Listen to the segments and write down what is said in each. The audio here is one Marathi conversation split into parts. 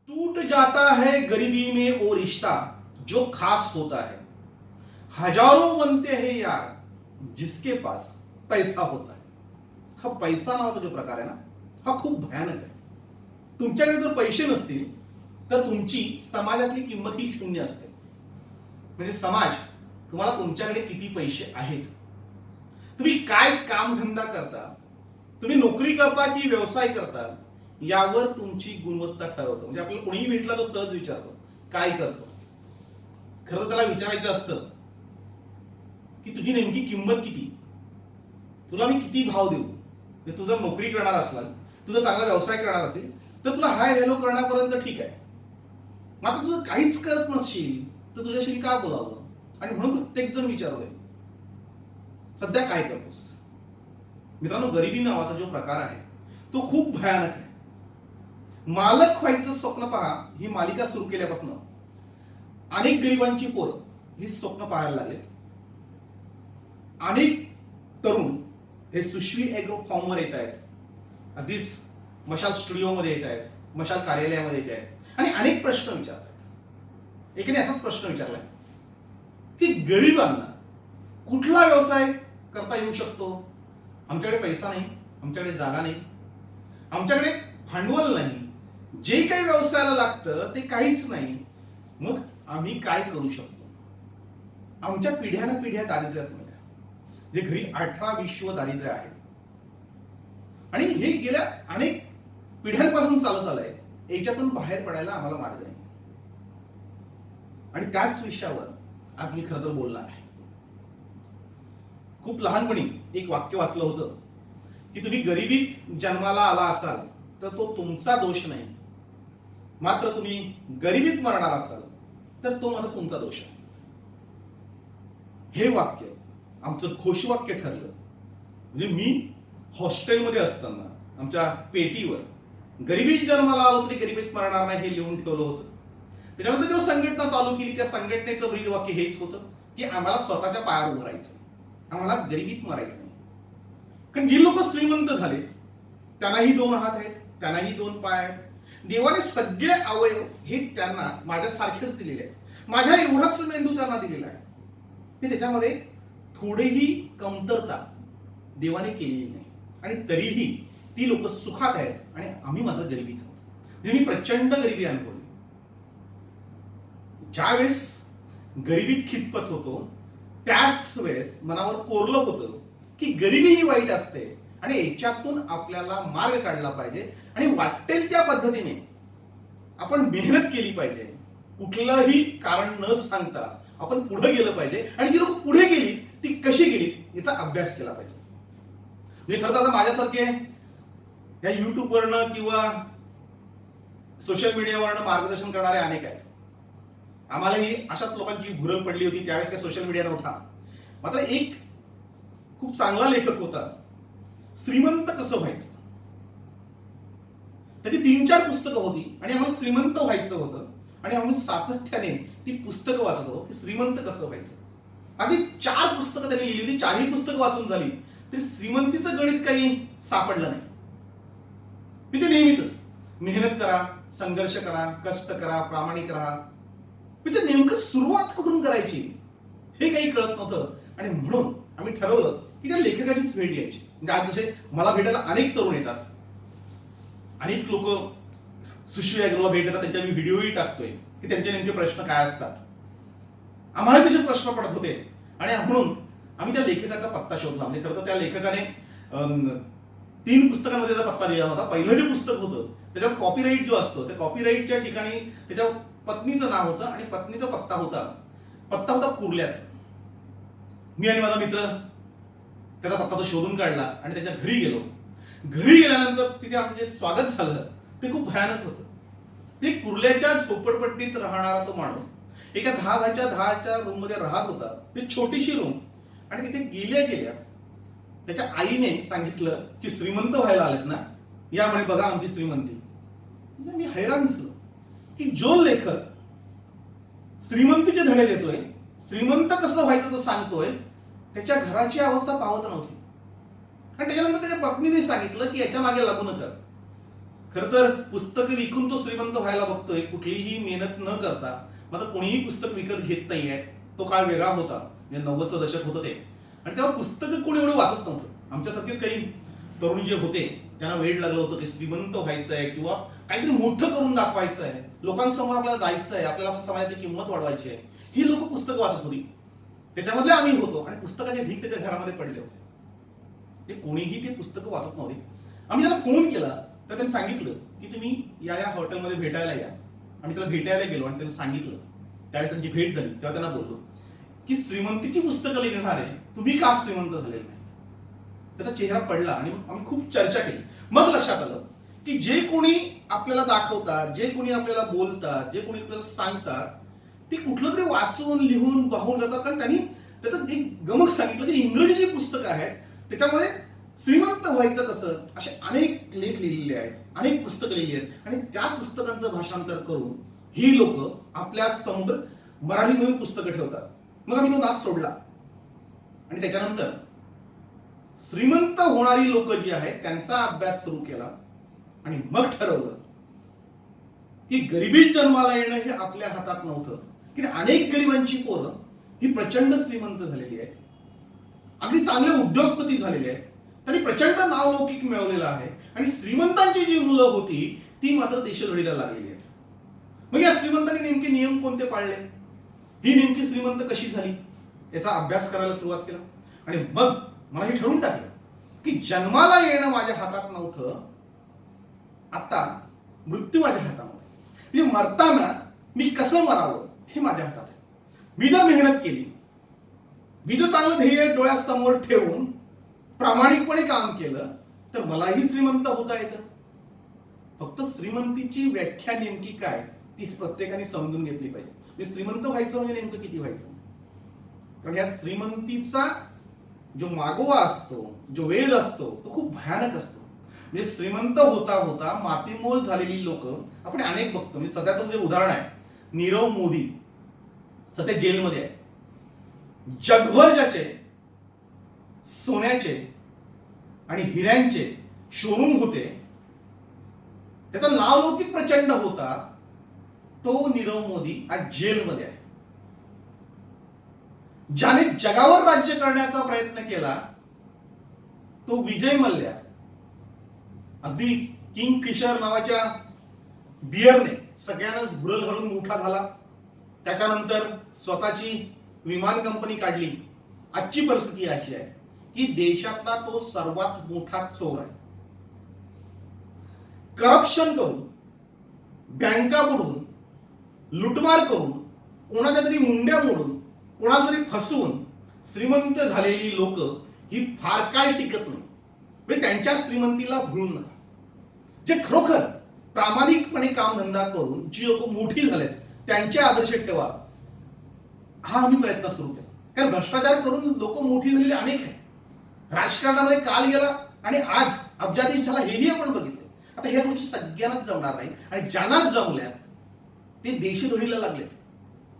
टूट जाता है गरीबी में वो रिश्ता जो खास होता है। हजारों बनते हैं यार जिसके पास पैसा होता है। हा पैसा नावाचा जो प्रकार आहे ना, हा खूप भयानक आहे. तुमच्याकडे जर पैसे नसतील तर तुमची समाजातली किंमत ही शून्य असते. म्हणजे समाज तुम्हाला तुमच्याकडे किती पैसे आहेत, तुम्ही काय कामधंदा करता, तुम्ही नोकरी करता की व्यवसाय करता, यावर तुमची गुणवत्ता ठरवतो. म्हणजे आपल्याला कोणीही भेटला तर सहज विचारतो काय करतो. खरं तर त्याला विचारायचं असतं की तुझी नेमकी किंमत किती, तुला मी किती भाव देऊ. तू जर नोकरी करणार असलाल, तू जर चांगला व्यवसाय करणार असेल तर तुला हाय हॅलो करण्यापर्यंत ठीक आहे. मात्र तुझं काहीच करत नसशील तर तुझ्याशी का बोलावं. आणि म्हणून प्रत्येक जण विचारतोय सध्या काय करतोस. मित्रांनो, गरिबी नावाचा जो प्रकार आहे तो खूप भयानक आहे. मालक व्हायचं स्वप्न पहा ही मालिका सुरू केल्यापासून अनेक गरिबांची पोरं ही स्वप्न पाहायला लागले. अनेक तरुण हे सुश्री एग्रो फॉर्मवर येत आहेत, अगदीच मशाल स्टुडिओमध्ये येत आहेत, मशाल कार्यालयामध्ये येत आहेत आणि अनेक प्रश्न विचारतात. एकाने असाच प्रश्न विचारलाय की गरिबांना कुठला व्यवसाय करता येऊ शकतो. आमच्याकडे पैसा नाही, आमच्याकडे जागा नाही, आमच्याकडे भांडवल नाही, जे काही व्यवसायाला लागतं ते काहीच नाही. मग आम्ही काय करू शकतो. आमच्या पिढ्यानं पिढ्या दारिद्र्यात मिळाल्या, जे घरी 18 विश्व दारिद्र्य आहे आणि हे गेल्या अनेक पिढ्यांपासून चालत आलंय. याच्यातून बाहेर पडायला आम्हाला मार्ग नाही. आणि त्याच विषयावर आज मी खरं तर बोलणार आहे. खूप लहानपणी एक वाक्य वाचलं होतं की तुम्ही गरिबीत जन्माला आला असाल तर तो तुमचा दोष नाही, मात्र तुम्ही गरिबीत मरणार असाल तर तो मात्र तुमचा दोष आहे. हे वाक्य आमचं घोषवाक्य ठरलं. म्हणजे मी हॉस्टेलमध्ये असताना आमच्या पेटीवर गरिबीत जन्माला आलो तरी गरिबीत मरणार नाही हे लिहून ठेवलं होतं. त्याच्यानंतर जेव्हा संघटना चालू केली त्या संघटनेचं ब्रीदवाक्य हेच होतं की आम्हाला स्वतःच्या पायावर उभं राहायचं, आम्हाला गरिबीत मरायचं नाही. कारण जी लोक श्रीमंत झाले त्यांनाही 2 हात आहेत, त्यांनाही 2 पाय आहेत. देवाने सगळे अवयव हे त्यांना माझ्यासारखेच दिलेले आहेत. माझ्या एवढाच मेंदू त्यांना दिलेला आहे की त्याच्यामध्ये थोडीही कमतरता देवाने केलेली नाही. आणि तरीही ती लोक सुखात आहेत आणि आम्ही मात्र गरिबीत आहोत. म्हणजे मी प्रचंड गरिबी अनुभवली. ज्यावेळेस गरिबीत खितपत होतो त्याच वेळेस मनावर कोरलं होतं की गरिबी ही वाईट असते आणि याच्यातून आपल्याला मार्ग काढला पाहिजे आणि वाटेल त्या पद्धतीने आपण मेहनत केली पाहिजे. कुठलंही कारण न सांगता आपण पुढे गेलं पाहिजे आणि जी लोक पुढे गेली ती कशी गेली याचा अभ्यास केला पाहिजे. म्हणजे खरं तर आता माझ्यासारखे या युट्यूबवरनं किंवा सोशल मीडियावरनं मार्गदर्शन करणारे अनेक आहेत. आम्हालाही अशाच लोकांची भुरळ पडली होती. त्यावेळेस काही सोशल मीडिया नव्हता. मात्र एक खूप चांगला लेखक होता, श्रीमंत कसं व्हायचं. त्याची 3-4 पुस्तकं होती आणि आम्हाला श्रीमंत व्हायचं होतं आणि आम्ही सातत्याने ती पुस्तकं वाचत होतो की श्रीमंत कसं व्हायचं. अगदी 4 पुस्तकं त्यांनी लिहिली होती. 4ही पुस्तकं वाचून झाली तरी श्रीमंतीचं गणित काही सापडलं नाही. मी ते नेहमीच मेहनत करा, संघर्ष करा, कष्ट करा, प्रामाणिक राहा. मी ते नेमकं सुरुवात कुठून करायची हे काही कळत नव्हतं. आणि म्हणून आम्ही ठरवलं की त्या लेखकाचीच भेट घ्यायची. म्हणजे आज जसे मला भेटायला अनेक तरुण येतात, अनेक लोक सुश्री अग्रवाल भेट देतात, त्यांच्या मी व्हिडिओही टाकतोय की त्यांचे नेमके प्रश्न काय असतात. आम्हाला तसे प्रश्न पडत होते आणि म्हणून आम्ही त्या लेखकाचा पत्ता शोधला. म्हणजे खरं तर त्या लेखकाने 3 पुस्तकांमध्ये त्याचा पत्ता दिला होता. पहिलं जे पुस्तक होतं त्याच्यावर कॉपीराईट जो असतो त्या कॉपीराईटच्या ठिकाणी त्याच्या पत्नीचं नाव होतं आणि पत्नीचा पत्ता होता कुर्ल्याचा. मी आणि माझा मित्र त्याचा पत्ता तो शोधून काढला आणि त्याच्या घरी गेलो. घरी गेल्यानंतर तिथे आमचं जे स्वागत झालं ते खूप भयानक होतं. कुर्ल्याच्या झोपडपट्टीत राहणारा तो माणूस एका 10x10च्या रूम मध्ये राहत होता. छोटीशी रूम. आणि तिथे गेल्या त्याच्या आईने सांगितलं की श्रीमंत व्हायला आलेत ना, या म्हणे बघा आमची श्रीमंती. मी हैराण झालो की जो लेखक श्रीमंतीचे धडे देतोय, श्रीमंत कसं व्हायचं तो सांगतोय, त्याच्या घराची अवस्था पाहत नव्हती. आणि त्याच्यानंतर त्याच्या पत्नीने सांगितलं की याच्या मागे लागू नका. खर तर पुस्तक विकून तो श्रीमंत व्हायला बघतोय, कुठलीही मेहनत न करता. मात्र कोणीही पुस्तक विकत घेत नाहीये. तो काळ वेगळा होता, म्हणजे 90चं दशक होतं ते. आणि तेव्हा पुस्तकं कोणी एवढं वाचत नव्हतं. आमच्यासारखेच काही तरुण जे होते त्यांना वेळ लागलं होतं की श्रीमंत व्हायचं आहे किंवा काहीतरी मोठं करून दाखवायचं आहे, लोकांसमोर आपल्याला जायचं आहे, आपल्याला समाजाची किंमत वाढवायची आहे. ही लोक पुस्तक वाचत होती. त्याच्यामधले आम्ही होतो आणि पुस्तकाचे ढीग त्याच्या घरामध्ये पडले होते. ते कोणीही ते पुस्तकं वाचत नव्हते. आम्ही त्याला फोन केला तर त्यांनी सांगितलं की तुम्ही या या हॉटेलमध्ये भेटायला या. आम्ही त्याला भेटायला गेलो आणि त्यांनी सांगितलं. त्यावेळेस त्यांची भेट झाली तेव्हा त्यांना बोललो की श्रीमंतीची पुस्तकं लिहिणारे तुम्ही का श्रीमंत झालेले नाही. त्याचा चेहरा पडला आणि आम्ही खूप चर्चा केली. मग लक्षात आलं की जे कोणी आपल्याला दाखवतात, जे कोणी आपल्याला बोलतात, जे कोणी आपल्याला सांगतात, ते कुठलं तरी वाचून लिहून वाहून करतात. कारण त्यांनी त्याचं एक गमक सांगितलं की इंग्रजी जी पुस्तकं आहेत त्याच्यामध्ये श्रीमंत व्हायचं कसं असे अनेक लेख लिहिलेले आहेत, अनेक पुस्तकं लिहिली आहेत. आणि त्या पुस्तकांचं भाषांतर करून ही लोक आपल्या समोर मराठीमधून पुस्तकं ठेवतात. मग आम्ही तो नाच सोडला आणि त्याच्यानंतर श्रीमंत होणारी लोक जी आहेत त्यांचा अभ्यास सुरू केला. आणि मग ठरवलं की गरिबी जन्माला येणं हे आपल्या हातात नव्हतं. की अनेक गरिबांची पोरं ही प्रचंड श्रीमंत झालेली आहेत, अगदी चांगले उद्योगपती झालेले आहेत, त्यांनी प्रचंड नावलौकिक मिळवलेलं आहे. आणि श्रीमंतांची जी मुलं होती ती मात्र देशलढीला लागलेली आहेत. मग या श्रीमंतांनी नेमके नियम कोणते पाळले, ही नेमकी श्रीमंत कशी झाली, याचा अभ्यास करायला सुरुवात केला. आणि मग मला हे ठरवून टाकलं की जन्माला येणं माझ्या हातात नव्हतं, आता मृत्यू माझ्या हातामध्ये. म्हणजे मरताना मी कसं मरावं हे माझ्या हातात आहे. मी जर मेहनत केली, मी जर चांगलं ध्येय डोळ्यासमोर ठेवून प्रामाणिकपणे काम केलं तर मलाही श्रीमंत होता येतं. फक्त श्रीमंतीची व्याख्या नेमकी काय ती प्रत्येकाने समजून घेतली पाहिजे. म्हणजे श्रीमंत व्हायचं म्हणजे नेमकं किती व्हायचं. कारण या श्रीमंतीचा जो मागोवा असतो, जो वेळ असतो तो खूप भयानक असतो. म्हणजे श्रीमंत होता होता मातीमोल झालेली लोक आपण अनेक बघतो. म्हणजे सध्याचं जे उदाहरण आहे नीरव मोदी सध्या जेलमध्ये आहे. जगभर ज्याचे सोन्याचे आणि हिऱ्यांचे शोरूम होते, त्याचा नावलौकिक प्रचंड होता, तो नीरव मोदी आज जेलमध्ये आहे. ज्याने जगावर राज्य करण्याचा प्रयत्न केला तो विजय मल्ल्या, अगदी किंग फिशर नावाच्या बियरने सगळ्यांनाच भुरल घालून मोठा झाला. त्याच्यानंतर स्वतःची विमान कंपनी काढली. आजची परिस्थिती अशी आहे की देशातला तो सर्वात मोठा चोर आहे. करप्शन करून, बँका बुडवून, लुटमार करून, कोणाच्या तरी मुंड्या मोडून, कोणाला तरी फसवून श्रीमंत झालेली लोक ही फार काळ टिकत नाही. म्हणजे त्यांच्या श्रीमंतीला भुलून नका. जे खरोखर प्रामाणिकपणे कामधंदा करून जी लोक मोठी झालेत त्यांचे आदर्श ठेवा, हा आम्ही प्रयत्न सुरू केला. कारण भ्रष्टाचार करून लोक मोठी झालेली अनेक आहेत. राजकारणामध्ये काल गेला आणि आज अब्जाधीश झाला हेही आपण बघितलं. आता ह्या गोष्टी सगळ्यांनाच जमणार नाही आणि ज्यांनाच जमल्यात ते देशद्रोहीला लागलेत.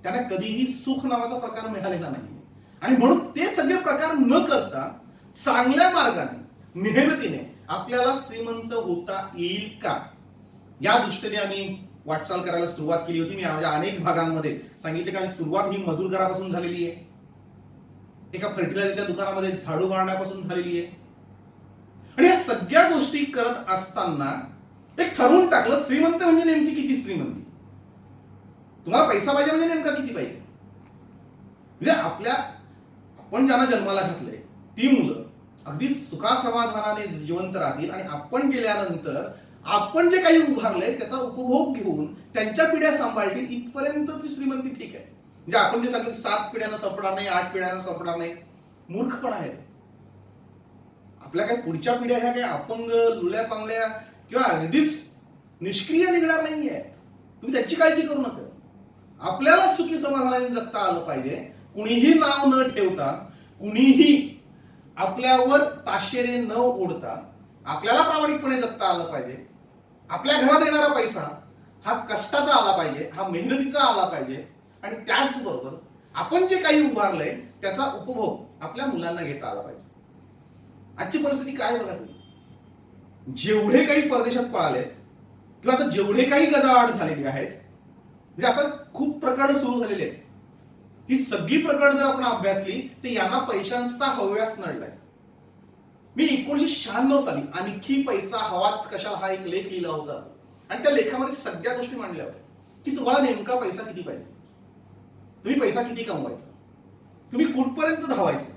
त्यांना कधीही सुख नावाचा प्रकार मिळालेला नाही. आणि म्हणून ते सगळे प्रकार न करता चांगल्या मार्गाने मेहनतीने आपल्याला श्रीमंत होता येईल का या दृष्टीने आम्ही वाटचाल करायला सुरुवात केली होती. मी माझ्या अनेक भागांमध्ये सांगितले की सुरुवात ही मजूर घरापासून झालेली आहे, एका फर्टिलायझरच्या दुकानामध्ये झाडू मारण्यापासून झालेली आहे. आणि या सगळ्या गोष्टी करत असताना एक ठरवून टाकलं श्रीमंत म्हणजे नेमकी किती श्रीमंती. तुम्हाला पैसा पाहिजे म्हणजे नेमका किती पाहिजे. म्हणजे आपण ज्यांना जन्माला घातलंय ती मुलं अगदी सुखासमाधानाने जिवंत राहतील आणि आपण गेल्यानंतर आपण जे काही उभारलंय त्याचा उपभोग घेऊन त्यांच्या पिढ्या सांभाळतील इथपर्यंत ती श्रीमंती ठीक आहे. म्हणजे आपण जे सांगतो 7 पिढ्यांना संपणार नाही, 8 पिढ्यांना संपणार नाही, मूर्खपणा आहे. आपल्या काही पुढच्या पिढ्या ह्या काही अपंग, लुल्या पांगल्या किंवा अगदीच निष्क्रिय निघणार नाहीये. तुम्ही त्याची काळजी करू नका. आपल्याला सुखी समाधानाने जगता आलं पाहिजे. कुणीही नाव न ठेवता, कुणीही आपल्यावर ताशेरे न ओढता आपल्याला प्रामाणिकपणे जगता आलं पाहिजे. आपल्या घरात येणारा पैसा हा कष्टाचा आला पाहिजे, हा मेहनतीचा आला पाहिजे. आणि त्याचबरोबर आपण जे काही उभारलंय त्याचा उपभोग आपल्या मुलांना घेता आला पाहिजे. आजची परिस्थिती काय बघा तुम्ही. जेवढे काही परदेशात पळालेत किंवा आता जेवढे काही गजाआड झालेले आहेत, म्हणजे आता खूप प्रकरण सुरू झालेली आहेत, ही सगळी प्रकरण जर आपण अभ्यासली तर यांना पैशांचा हव्यास नडलाय. मी 1996 साली आणखी पैसा हवाच कशाला हा एक लेख लिहिला होता आणि त्या लेखामध्ये सगळ्या गोष्टी मांडल्या होत्या की तुम्हाला नेमका पैसा किती पाहिजे, तुम्ही पैसा किती कमवायचा, तुम्ही कुठपर्यंत धावायचं,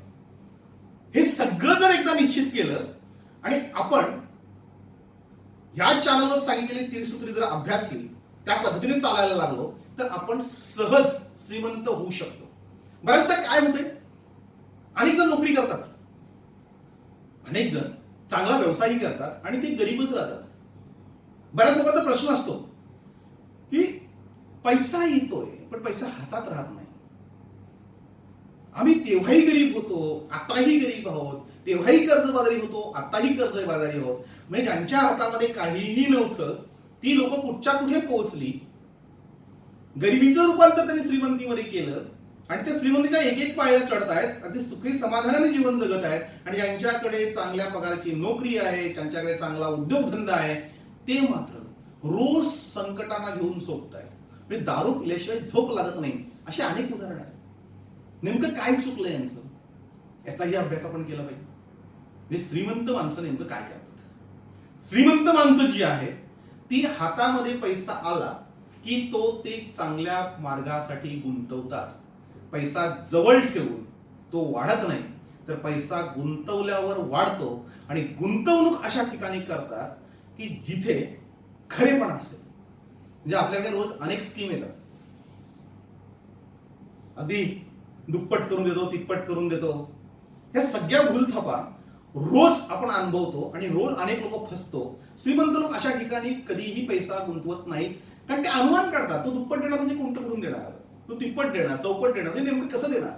हे सगळं जर एकदा निश्चित केलं आणि आपण या चॅनलवर सांगितलेली 3 सूत्री जर अभ्यासली, त्या पद्धतीने चालायला लागलो तर आपण सहज श्रीमंत होऊ शकतो. बऱ्याचदा काय होते, अनेक जण नोकरी करतात, अनेक जण चांगला व्यवसायही करतात आणि ते गरीबच राहतात. बऱ्याच लोकांचा प्रश्न असतो की पैसा येतोय पण पैसा हातात राहत नाही. आम्ही तेव्हाही गरीब होतो, आताही गरीब आहोत, तेव्हाही कर्जबाजारी होतो, आताही कर्जबाजारी आहोत. म्हणजे ज्यांच्या हातामध्ये काहीही नव्हतं ती लोक कुठच्या कुठे पोहोचली, गरिबीचं रूपांतर त्यांनी श्रीमंतीमध्ये केलं आणि त्या श्रीमंतीच्या एक एक पायऱ्या चढतायत, अगदी सुखी समाधानाने जीवन जगत आहेत. आणि ज्यांच्याकडे चांगल्या पगाराची नोकरी आहे, ज्यांच्याकडे चांगला उद्योगधंदा आहे, ते मात्र रोज संकटांना घेऊन झोपतायत. म्हणजे दारू पिल्याशिवाय झोप लागत नाही, अशी अनेक उदाहरणं आहेत. नेमकं काय चुकलं यांचं, याचाही अभ्यास आपण केला पाहिजे. म्हणजे श्रीमंत माणसं नेमकं काय करतात. श्रीमंत माणसं जी आहे ती हातामध्ये पैसा आला की तो ते चांगल्या मार्गासाठी गुंतवतात. पैसा जवळ ठेवून तो वाढत नाही, तर पैसा गुंतवल्यावर वाढतो आणि गुंतवणूक अशा ठिकाणी करतात की जिथे खरेपणा असेल. म्हणजे आपल्याकडे रोज अनेक स्कीम येतात, अगदी दुप्पट करून देतो, तिप्पट करून देतो. ह्या सगळ्या भूलथापा रोज आपण अनुभवतो आणि रोज अनेक लोक फसतो. श्रीमंत लोक अशा ठिकाणी कधीही पैसा गुंतवत नाहीत, कारण ते अनुमान काढतात, तो दुप्पट देणार म्हणजे कोणतं कुठून देणार, तो तिप्पट देणार, चौपट देणार, म्हणजे नेमकं कसं देणार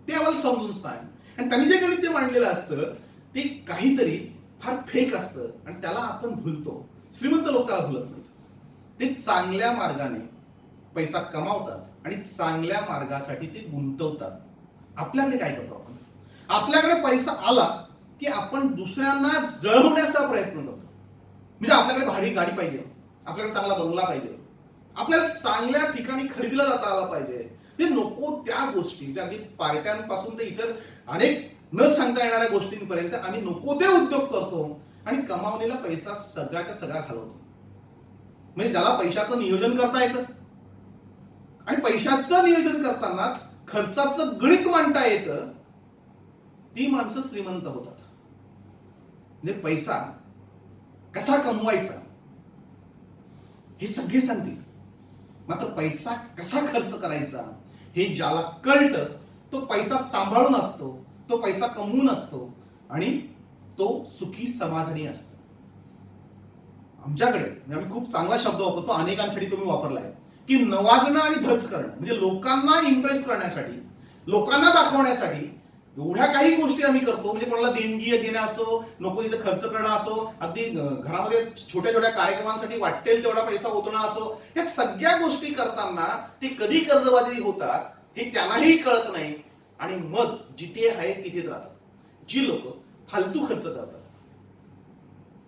ते आम्हाला समजून सांग. आणि त्यांनी जे गणित ते मांडलेलं असतं ते काहीतरी फार फेक असतं आणि त्याला आपण भुलतो. श्रीमंत लोक त्याला भुलत नाहीत. ते चांगल्या मार्गाने पैसा कमावतात आणि चांगल्या मार्गासाठी ते गुंतवतात. आपल्याकडे काय करतो आपण, आपल्याकडे पैसा आला की आपण दुसऱ्यांना जळवण्याचा प्रयत्न करतो. म्हणजे आपल्याकडे भाडी गाडी पाहिजे, आपल्याकडे चांगला बंगला पाहिजे, आपल्याला चांगल्या ठिकाणी खरेदीला जाता आला पाहिजे. म्हणजे नको त्या गोष्टी, त्या अगदी पार्ट्यांपासून ते इतर अनेक न सांगता येणाऱ्या गोष्टींपर्यंत आम्ही नको ते उद्योग करतो आणि कमावलेला पैसा सगळ्याच्या सगळा घालवतो. म्हणजे ज्याला पैशाचं नियोजन करता येतं आणि पैशाचं नियोजन करताना खर्चाचं गणित मांडता येतं, ती माणसं श्रीमंत होतात. म्हणजे पैसा कसा कमवायचा हे सगळे सांगतील, मात्र पैसा कसा खर्च करायचा हे ज्याला कळतं तो पैसा सांभाळून असतो, तो पैसा कमवून असतो आणि तो सुखी समाधानी असतो. आमच्याकडे आम्ही खूप चांगला शब्द वापरतो, अनेकांसाठी तुम्ही वापरलाय, की नवाजणं आणि धज करणं. म्हणजे लोकांना इम्प्रेस करण्यासाठी, लोकांना दाखवण्यासाठी एवढ्या काही गोष्टी आम्ही करतो. म्हणजे कोणाला देणगी देणं असो, नको तिथे खर्च करणं असो, अगदी घरामध्ये छोट्या छोट्या कार्यक्रमांसाठी वाटेल तेवढा पैसा ओतणं असो, या सगळ्या गोष्टी करताना ते कधी कर्जबाजारी होतात हे त्यांनाही कळत नाही आणि मग जिथे आहे तिथेच राहतात. जी लोक फालतू खर्च करतात,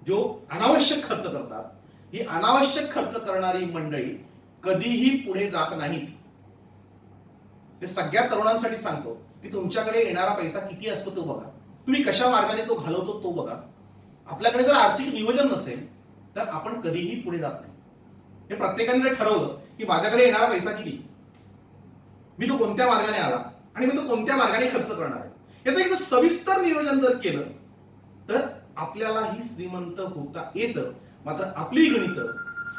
जो अनावश्यक खर्च करतात, ही अनावश्यक खर्च करणारी मंडळी कधीही पुढे जात नाहीत. हे सगळ्या तरुणांसाठी सांगतो की तुमच्याकडे येणारा पैसा किती असतो तो बघा, तुम्ही कशा मार्गाने तो घालवतो तो बघा. आपल्याकडे जर आर्थिक नियोजन नसेल तर आपण कधीही पुढे जात नाही. हे प्रत्येकाने जर ठरवलं की माझ्याकडे येणारा पैसा किती, मी तो कोणत्या मार्गाने आला आणि मी तो कोणत्या मार्गाने खर्च करणार आहे, याचं एक सविस्तर नियोजन जर केलं तर आपल्यालाही श्रीमंत होता येतं. मात्र आपली गणितं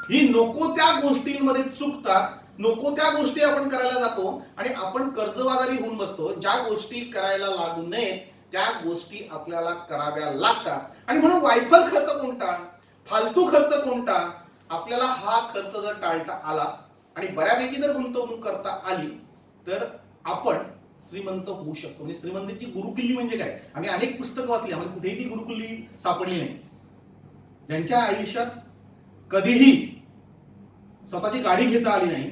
ही नको त्या गोष्टींमध्ये चुकतात, नको त्या गोष्टी आपण करायला जातो आणि आपण कर्जबाजारी होऊन बसतो. ज्या गोष्टी करायला लागू नयेत त्या गोष्टी आपल्याला कराव्या लागतात. आणि म्हणून वायफळ खर्च कोणता, फालतू खर्च कोणता, आपल्याला हा खर्च जर टाळता आला आणि बऱ्यापैकी जर गुंतवणूक करता आली तर आपण श्रीमंत होऊ शकतो. म्हणजे श्रीमंतीची गुरुकिल्ली म्हणजे काय, आम्ही अनेक पुस्तकं वाचली, आम्हाला कुठेही ती गुरुकिल्ली सापडली नाही. ज्यांच्या आयुष्यात कधीही स्वतःची गाडी घेता आली नाही,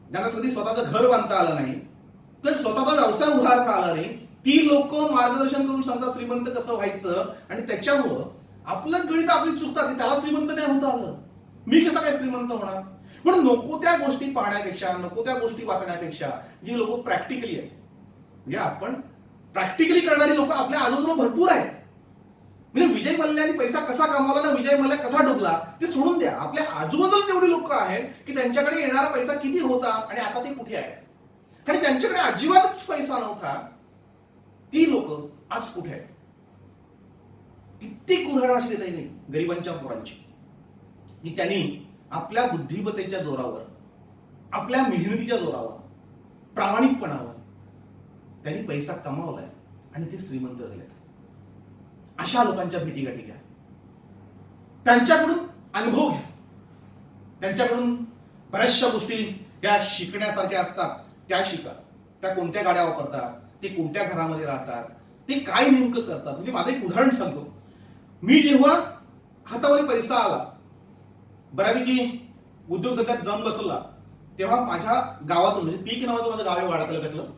ज्यांना कधी स्वतःचं घर बांधता आलं नाही, तर स्वतःचा व्यवसाय उभारता आला नाही, ती लोक मार्गदर्शन करून सांगतात श्रीमंत कसं व्हायचं. आणि त्याच्यामुळं आपलं गणित आपली चुकतात, त्याला श्रीमंत नाही होता आलं. मी कसा काय श्रीमंत होणार? म्हणून नको त्या गोष्टी पाहण्यापेक्षा, नको त्या गोष्टी वाचण्यापेक्षा जी लोक प्रॅक्टिकली आहेत, म्हणजे आपण प्रॅक्टिकली करणारी लोक आपल्या आजूबाजूला भरपूर आहेत. म्हणजे विजय मल्ल्याने पैसा कसा कमावला ना विजय मल्ल्या कसा डुबला ते सोडून द्या. आपल्या आजूबाजूला तेवढी लोक आहेत की त्यांच्याकडे येणारा पैसा किती होता आणि आता ते कुठे आहेत, आणि त्यांच्याकडे अजिबातच पैसा नव्हता ती लोक आज कुठे आहेत. कित्येक उदाहरणं अशी देता येईल गरिबांच्या पोरांची की त्यांनी आपल्या बुद्धिमत्तेच्या जोरावर, आपल्या मेहनतीच्या जोरावर, प्रामाणिकपणावर त्यांनी पैसा कमावलाय आणि ते श्रीमंत झालेत. अशा लोकांच्या भेटीगाठी घ्या, त्यांच्याकडून अनुभव घ्या, त्यांच्याकडून बऱ्याचशा गोष्टी या शिकण्यासारख्या असतात त्या शिका. त्या कोणत्या गाड्या वापरतात, ते कोणत्या घरामध्ये राहतात, ते काय नेमकं करतात. म्हणजे माझं एक उदाहरण सांगतो. मी जेव्हा हातामध्ये पैसा आला, बऱ्यापैकी उद्योगधंद्यात जम बसला, तेव्हा माझ्या गावातून, म्हणजे पीक नावाचं माझं गाव आहे वाडा तालुक्यातलं,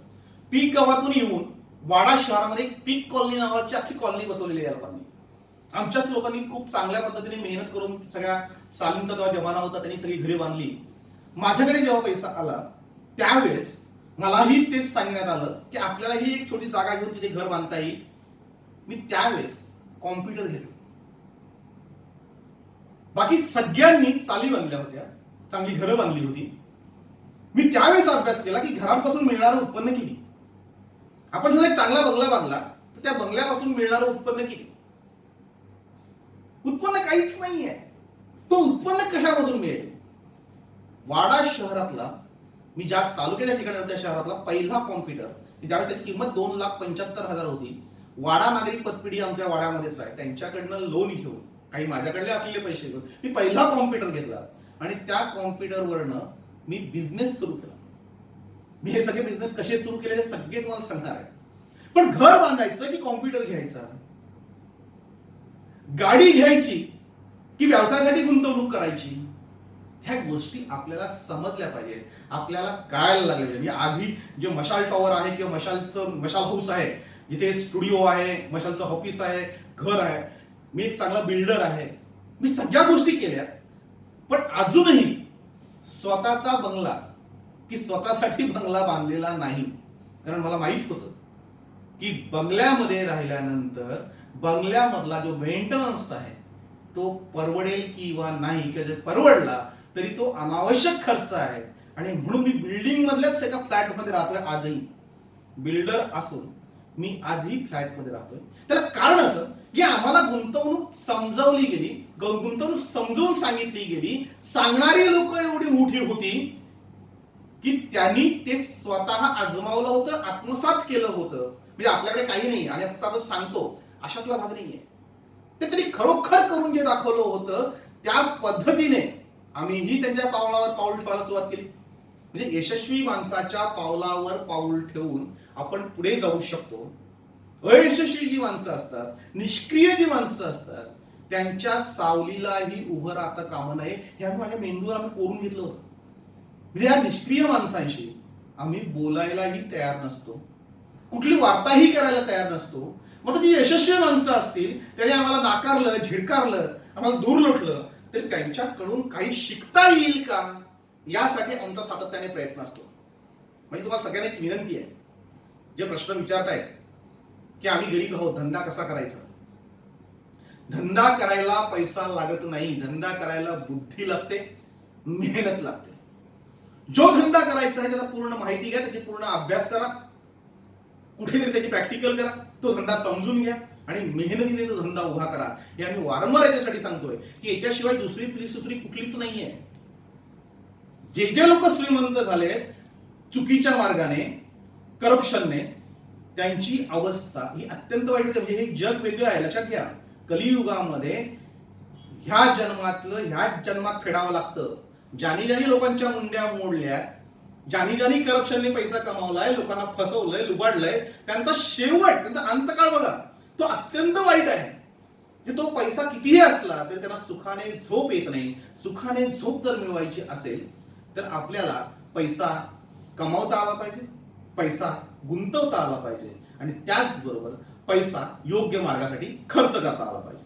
पीक गावातून येऊन वाडा शहरामध्ये पीक कॉलनी नावाची अख्खी कॉलनी बसवलेली आहे लोकांनी. आमच्याच लोकांनी खूप चांगल्या पद्धतीने मेहनत करून सगळ्या सालींचा जेव्हा जमाना होता त्यांनी सगळी घरे बांधली. माझ्याकडे जेव्हा पैसा आला त्यावेळेस मलाही तेच सांगण्यात आलं की आपल्याला ही एक छोटी जागा घेऊन तिथे घर बांधता येईल. मी त्यावेळेस कॉम्प्युटर घेतला. बाकी सगळ्यांनी चाली बांधल्या होत्या, चांगली घरं बांधली होती. मी त्यावेळेस अभ्यास केला की घरांपासून मिळणारं उत्पन्न किती. आपण जर एक चांगला बंगला बांधला तर त्या बंगल्यापासून मिळणारं उत्पन्न किती? उत्पन्न काहीच नाहीये. तो उत्पन्न कशामधून मिळेल? वाडा शहरातला, मी ज्या तालुक्याच्या ठिकाणी त्या शहरातला पहिला कॉम्प्युटर, ज्यावेळेस त्याची किंमत 2,75,000 होती. वाडा नागरिक पतपिढी आमच्या वाड्यामध्येच आहे, त्यांच्याकडनं लोन घेऊन, काही माझ्याकडले असलेले पैसे घेऊन मी पहिला कॉम्प्युटर घेतला आणि त्या कॉम्प्युटरवरनं मी बिझनेस सुरू केला. मी हे सगळे बिझनेस कसे सुरू केले हे सगळे तुम्हाला सांगणार आहे. पण घर बांधायचं की कॉम्प्युटर घ्यायचा, गाडी घ्यायची की व्यवसायासाठी गुंतवणूक करायची, ह्या गोष्टी आपल्याला समजल्या पाहिजेत, आपल्याला कळायला लागल्या पाहिजे. आधी जे मशाल टॉवर आहे किंवा मशाल हाऊस आहे, जिथे स्टुडिओ आहे, मशालचं ऑफिस आहे, घर आहे, मी एक चांगला बिल्डर आहे, मी सगळ्या गोष्टी केल्या. पण अजूनही स्वतःचा बंगला की स्वतःसाठी बंगला बांधलेला नाही. कारण मला माहित होतं की बंगल्यामध्ये राहिल्यानंतर बंगल्यामधला जो मेंटेनन्स आहे तो परवडेल किंवा नाही, किंवा जर परवडला तरी तो अनावश्यक खर्च आहे. आणि म्हणून मी बिल्डिंग मधल्याच एका फ्लॅटमध्ये राहतोय. आजही बिल्डर असून मी आजही फ्लॅटमध्ये राहतोय. त्याला कारण असं की आम्हाला गुंतवणूक समजावली गेली, गुंतवणूक समजून सांगितली गेली. सांगणारी लोक एवढी मोठी होती की त्यांनी ते स्वतः आजमावलं होतं, आत्मसात केलं होतं. म्हणजे आपल्याकडे काही नाही आणि फक्त आपण सांगतो अशातला भाग नाहीये. ते त्यांनी खरोखर करून जे दाखवलं होतं त्या पद्धतीने आम्हीही त्यांच्या पावलावर पाऊल ठेवायला सुरुवात केली. म्हणजे यशस्वी माणसाच्या पावलावर पाऊल ठेवून आपण पुढे जाऊ शकतो. अयशस्वी जी माणसं असतात, निष्क्रिय जी माणसं असतात, त्यांच्या सावलीलाही उभं राहता कामा नये हे आम्ही माझ्या मेंदूवर आम्ही कोरून घेतलं होतं. म्हणजे या निष्क्रिय माणसांशी आम्ही बोलायलाही तयार नसतो, कुठली वार्ताही करायला तयार नसतो. मग जी यशस्वी माणसं असतील त्यांनी आम्हाला नाकारलं, झिडकारलं, आम्हाला दूर लोटलं तरी त्यांच्याकडून काही शिकता येईल का यासाठी आमचा सातत्याने प्रयत्न असतो. म्हणजे तुम्हाला सगळ्यांना एक विनंती आहे, जे प्रश्न विचारतायत की आम्ही गरीब आहोत, धंदा कसा करायचा. धंदा करायला पैसा लागत नाही, धंदा करायला बुद्धी लागते, मेहनत लागते. जो धंदा करायचा आहे त्याला पूर्ण माहिती घ्या, त्याची पूर्ण अभ्यास करा, कुठेतरी त्याची प्रॅक्टिकल करा, तो धंदा समजून घ्या आणि मेहनतीने तो धंदा उभा करा. हे आम्ही वारंवार याच्यासाठी सांगतोय की याच्याशिवाय दुसरी त्रिसूत्री कुठलीच नाहीये. जे जे लोक श्रीमंत झाले चुकीच्या मार्गाने, करप्शनने, त्यांची अवस्था ही अत्यंत वाईट होते. म्हणजे हे जग वेगळं आहे, लक्षात घ्या. कलियुगामध्ये ह्या जन्मात फेडावं लागतं. ज्यानी लोकांच्या मुंड्या मोडल्या, ज्यानी करप्शनने पैसा कमावलाय, लोकांना फसवलंय, लुबाडलंय, त्यांचा शेवट, त्यांचा अंतकाळ बघा, तो अत्यंत वाईट आहे. तो पैसा कितीही असला तरी त्यांना सुखाने झोप येत नाही. सुखाने झोप जर मिळवायची असेल तर आपल्याला पैसा कमावता आला पाहिजे, पैसा गुंतवता आला पाहिजे आणि त्याचबरोबर पैसा योग्य मार्गासाठी खर्च करता आला पाहिजे.